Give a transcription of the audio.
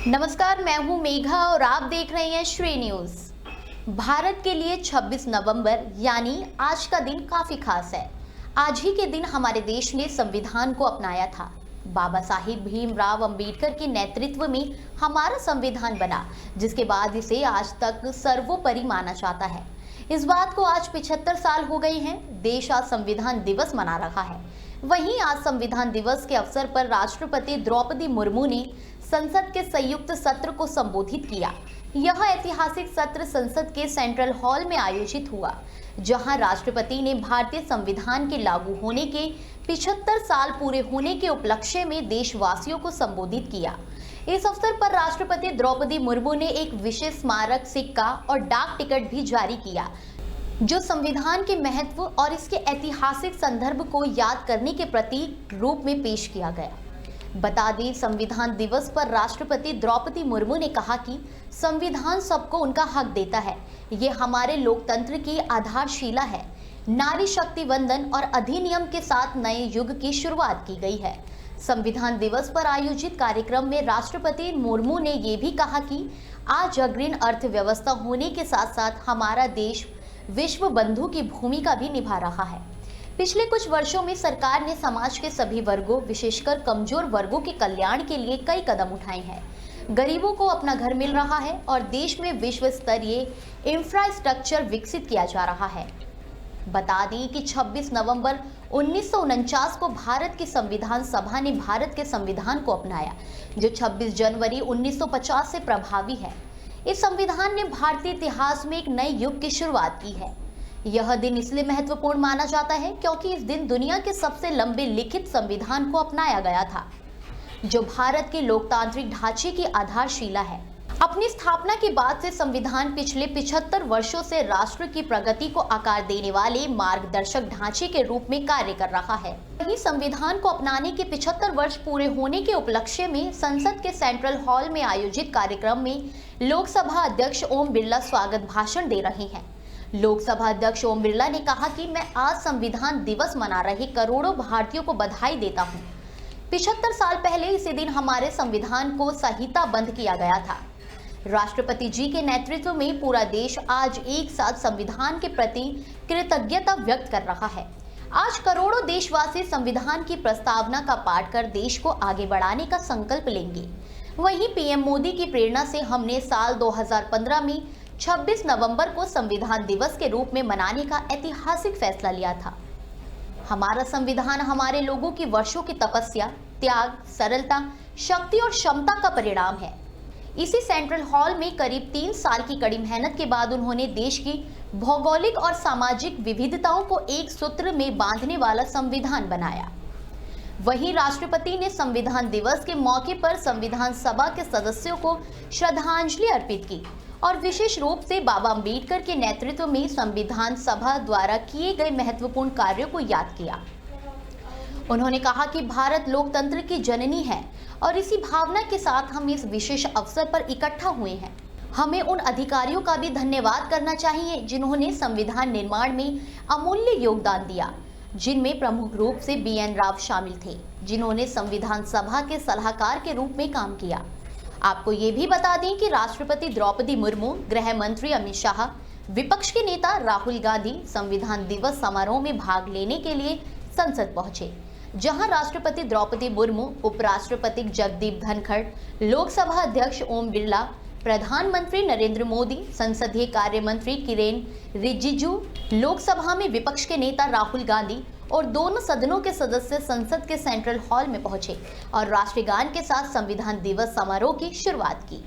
नमस्कार, मैं हूं मेघा और आप देख रहे हैं श्री न्यूज। भारत के लिए 26 नवंबर यानी आज का दिन काफी खास है। आज ही के दिन हमारे देश ने संविधान को अपनाया था। बाबा साहिब भीमराव अंबेडकर के नेतृत्व में हमारा संविधान बना, जिसके बाद इसे आज तक सर्वोपरि माना जाता है। इस बात को आज 75 साल हो गए हैं। देश आज संविधान दिवस मना रहा है। वहीं आज संविधान दिवस के अवसर पर राष्ट्रपति द्रौपदी मुर्मू ने संसद के संयुक्त सत्र को संबोधित किया। यह ऐतिहासिक सत्र संसद के सेंट्रल हॉल में आयोजित हुआ, जहां राष्ट्रपति ने भारतीय संविधान के लागू होने के 75 साल पूरे होने के उपलक्ष्य में देशवासियों को संबोधित किया। इस अवसर पर राष्ट्रपति द्रौपदी मुर्मू ने एक विशेष स्मारक सिक्का और डाक टिकट भी जारी किया, जो संविधान के महत्व और इसके ऐतिहासिक संदर्भ को याद करने के प्रतीक रूप में पेश किया गया। बता दें, संविधान दिवस पर राष्ट्रपति द्रौपदी मुर्मू ने कहा कि संविधान सबको उनका हक देता है। ये हमारे लोकतंत्र की आधारशिला है। नारी शक्ति वंदन और अधिनियम के साथ नए युग की शुरुआत की गई है। संविधान दिवस पर आयोजित कार्यक्रम में राष्ट्रपति मुर्मू ने ये भी कहा कि आज अग्रणी अर्थव्यवस्था होने के साथ साथ हमारा देश विश्व बंधु की भूमिका भी निभा रहा है। पिछले कुछ वर्षों में सरकार ने समाज के सभी वर्गों, विशेषकर कमजोर वर्गों के कल्याण के लिए कई कदम उठाए हैं। गरीबों को अपना घर मिल रहा है और देश में विश्व स्तरीय इंफ्रास्ट्रक्चर विकसित किया जा रहा है। बता दें कि 26 नवंबर 1949 को भारत की संविधान सभा ने भारत के संविधान को अपनाया, जो 26 जनवरी 1950 से प्रभावी है। इस संविधान ने भारतीय इतिहास में एक नए युग की शुरुआत की है। यह दिन इसलिए महत्वपूर्ण माना जाता है क्योंकि इस दिन दुनिया के सबसे लंबे लिखित संविधान को अपनाया गया था, जो भारत के लोकतांत्रिक ढांचे की आधारशिला है। अपनी स्थापना के बाद से संविधान पिछले 75 वर्षों से राष्ट्र की प्रगति को आकार देने वाले मार्गदर्शक ढांचे के रूप में कार्य कर रहा है। वहीं संविधान को अपनाने के 75 वर्ष पूरे होने के उपलक्ष्य में संसद के सेंट्रल हॉल में आयोजित कार्यक्रम में लोकसभा अध्यक्ष ओम बिरला स्वागत भाषण दे रहे हैं। लोकसभा अध्यक्ष ओम बिरला ने कहा कि मैं आज संविधान दिवस मना रहे करोड़ों भारतीयों को बधाई देता हूं। 75 साल पहले इसी दिन हमारे संविधान को संहिताबद्ध किया गया था। राष्ट्रपति जी के नेतृत्व में पूरा देश आज एक साथ संविधान के प्रति कृतज्ञता व्यक्त कर रहा है। आज करोड़ों देशवासी संविधान की प्रस्तावना का पाठ कर देश को आगे बढ़ाने का संकल्प लेंगे। वहीं पीएम मोदी की प्रेरणा से हमने साल 2015 में 26 नवंबर को संविधान दिवस के रूप में मनाने का ऐतिहासिक फैसला लिया था। हमारा संविधान हमारे लोगों की वर्षों की तपस्या, त्याग, सरलता, शक्ति और क्षमता का परिणाम है। इसी सेंट्रल हॉल में करीब 3 साल की कड़ी मेहनत के बाद उन्होंने देश की भौगोलिक और सामाजिक विविधताओं को एक सूत्र में बांधने वाला संविधान बनाया। वहीं राष्ट्रपति ने संविधान दिवस के मौके पर संविधान सभा के सदस्यों को श्रद्धांजलि अर्पित की और विशेष रूप से बाबा अंबेडकर के नेतृत्व में संविधान सभा द्वारा किए गए महत्वपूर्ण कार्यों को याद किया। उन्होंने कहा कि भारत लोकतंत्र की जननी है और इसी भावना के साथ हम इस विशेष अवसर पर इकट्ठा हुए हैं। हमें उन अधिकारियों का भी धन्यवाद करना चाहिए जिन्होंने संविधान निर्माण में अमूल्य योगदान दिया, जिनमें प्रमुख रूप से BN राव शामिल थे, जिन्होंने संविधान सभा के सलाहकार के रूप में काम किया। आपको ये भी बता दें कि राष्ट्रपति द्रौपदी मुर्मू, गृह मंत्री अमित शाह, विपक्ष के नेता राहुल गांधी संविधान दिवस समारोह में भाग लेने के लिए संसद पहुंचे, जहां राष्ट्रपति द्रौपदी मुर्मू, उपराष्ट्रपति जगदीप धनखड़, लोकसभा अध्यक्ष ओम बिरला, प्रधानमंत्री नरेंद्र मोदी, संसदीय कार्य मंत्री किरेन रिजिजू, लोकसभा में विपक्ष के नेता राहुल गांधी और दोनों सदनों के सदस्य संसद के सेंट्रल हॉल में पहुंचे और राष्ट्रगान के साथ संविधान दिवस समारोह की शुरुआत की।